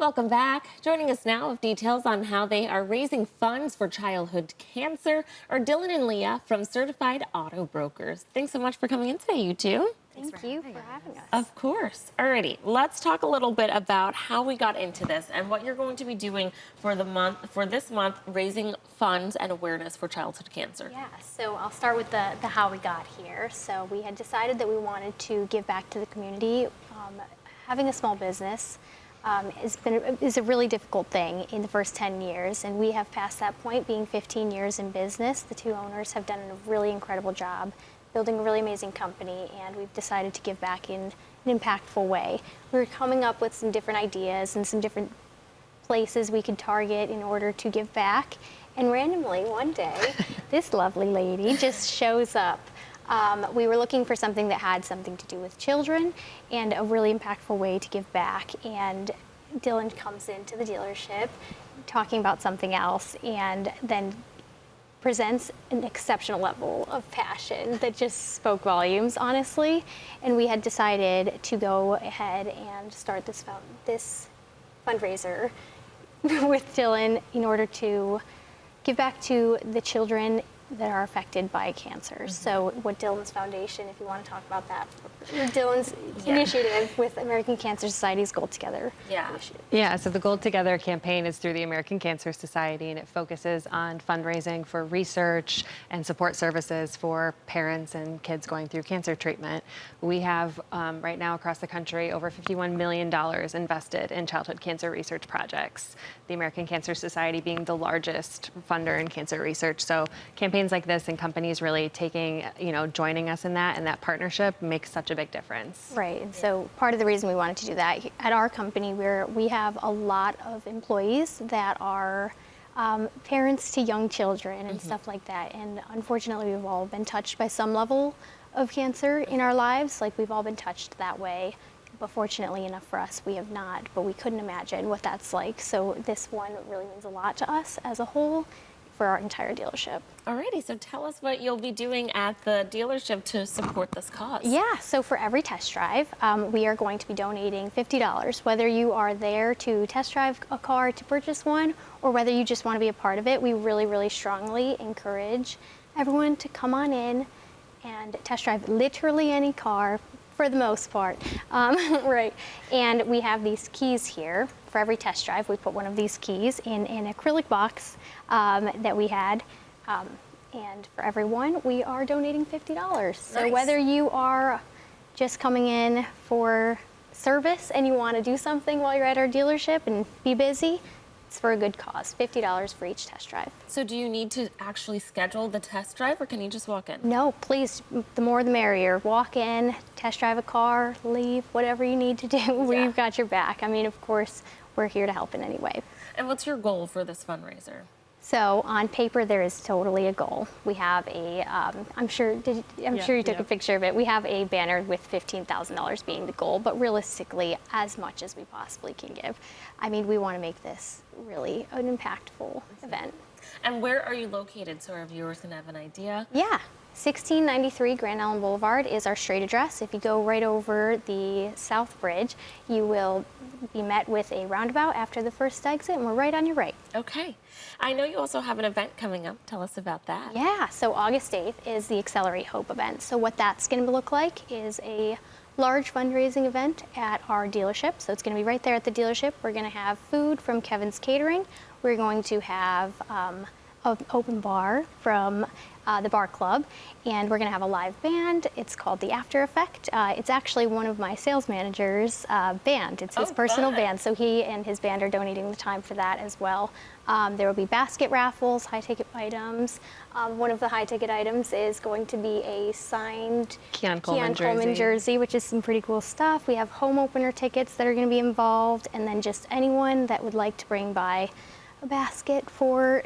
Welcome back. Joining us now with details on how they are raising funds for childhood cancer are Dylan and Leah from Certified AutoBrokers. Thanks so much for coming in today, you two. Thank you for having us. Of course. Alrighty, let's talk a little bit about how we got into this and what you're going to be doing for this month, raising funds and awareness for childhood cancer. Yeah, so I'll start with the how we got here. So we had decided that we wanted to give back to the community. Having a small business is a really difficult thing in the first 10 years, and we have passed that point, being 15 years in business. The two owners have done a really incredible job building a really amazing company, and we've decided to give back in an impactful way. We were coming up with some different ideas and some different places we could target in order to give back, and randomly one day, this lovely lady just shows up. We were looking for something that had something to do with children and a really impactful way to give back. And Dylan comes into the dealership talking about something else and then presents an exceptional level of passion that just spoke volumes, honestly. And we had decided to go ahead and start this fundraiser with Dylan in order to give back to the children that are affected by cancer. Mm-hmm. So what Dylan's Foundation, if you want to talk about that, Dylan's initiative with American Cancer Society's Gold Together initiative. Yeah, so the Gold Together campaign is through the American Cancer Society, and it focuses on fundraising for research and support services for parents and kids going through cancer treatment. We have right now across the country over $51 million invested in childhood cancer research projects, the American Cancer Society being the largest funder in cancer research. So campaigns like this and companies really joining us in that, and that partnership makes such a big difference. Right, and so part of the reason we wanted to do that, at our company we have a lot of employees that are parents to young children and stuff like that, and unfortunately we've all been touched by some level of cancer in our lives. Like, we've all been touched that way, but fortunately enough for us, we have not, but we couldn't imagine what that's like. So this one really means a lot to us as a whole, for our entire dealership. Alrighty, so tell us what you'll be doing at the dealership to support this cause. Yeah, so for every test drive, we are going to be donating $50. Whether you are there to test drive a car to purchase one, or whether you just want to be a part of it, we really, really strongly encourage everyone to come on in and test drive literally any car, for the most part, right? And we have these keys here. For every test drive, we put one of these keys in an acrylic box that we had, and for everyone, we are donating $50. So Nice. Whether you are just coming in for service and you want to do something while you're at our dealership and be busy, it's for a good cause. $50 for each test drive. So do you need to actually schedule the test drive, or can you just walk in? No, please, the more the merrier. Walk in, test drive a car, leave, whatever you need to do. We've got your back. I mean, of course, we're here to help in any way. And what's your goal for this fundraiser? So on paper, there is totally a goal. We have a, I'm sure you took a picture of it. We have a banner with $15,000 being the goal, but realistically, as much as we possibly can give. I mean, we want to make this really an impactful event. And where are you located, so our viewers can have an idea? Yeah. 1693 Grand Island Boulevard is our straight address. If you go right over the South Bridge, you will be met with a roundabout after the first exit, and we're right on your right. Okay. I know you also have an event coming up. Tell us about that. Yeah, so August 8th is the Accelerate Hope event. So what that's going to look like is a large fundraising event at our dealership. So it's going to be right there at the dealership. We're going to have food from Kevin's Catering. We're going to have an open bar from the Bar Club, and we're going to have a live band. It's called the After Effect. It's actually one of my sales manager's band. It's his personal band, so he and his band are donating the time for that as well. There will be basket raffles, high-ticket items. One of the high-ticket items is going to be a signed Keon Coleman jersey, which is some pretty cool stuff. We have home opener tickets that are going to be involved, and then just anyone that would like to bring by a basket for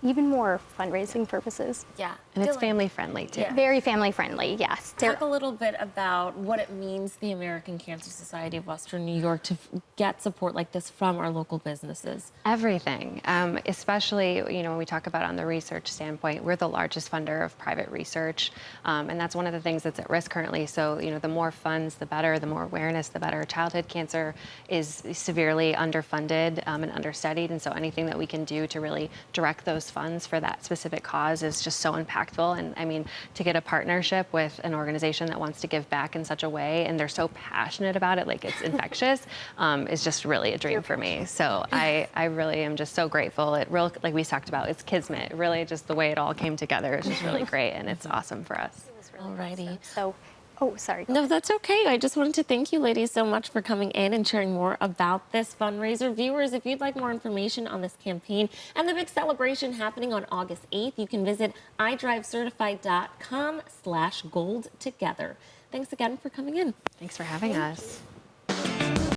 even more fundraising purposes. Yeah. And it's Dylan, family friendly too. Yeah. Very family friendly, yes. talk a little bit about what it means to the American Cancer Society of Western New York to get support like this from our local businesses. Everything, especially, when we talk about on the research standpoint, we're the largest funder of private research, and that's one of the things that's at risk currently. So, the more funds, the better, the more awareness, the better. Childhood cancer is severely underfunded and understudied, and so anything that we can do to really direct those funds for that specific cause is just so impactful. And I mean, to get a partnership with an organization that wants to give back in such a way, and they're so passionate about it, like it's infectious, is just really a dream for me. So I really am just so grateful. Like we talked about, it's kismet. Really, just the way it all came together is just really great, and it's awesome for us. It was really Alrighty. awesome. So, oh, sorry. No, that's okay. I just wanted to thank you ladies so much for coming in and sharing more about this fundraiser. Viewers, if you'd like more information on this campaign and the big celebration happening on August 8th, you can visit idrivecertified.com/goldtogether. Thanks again for coming in. Thanks for having us.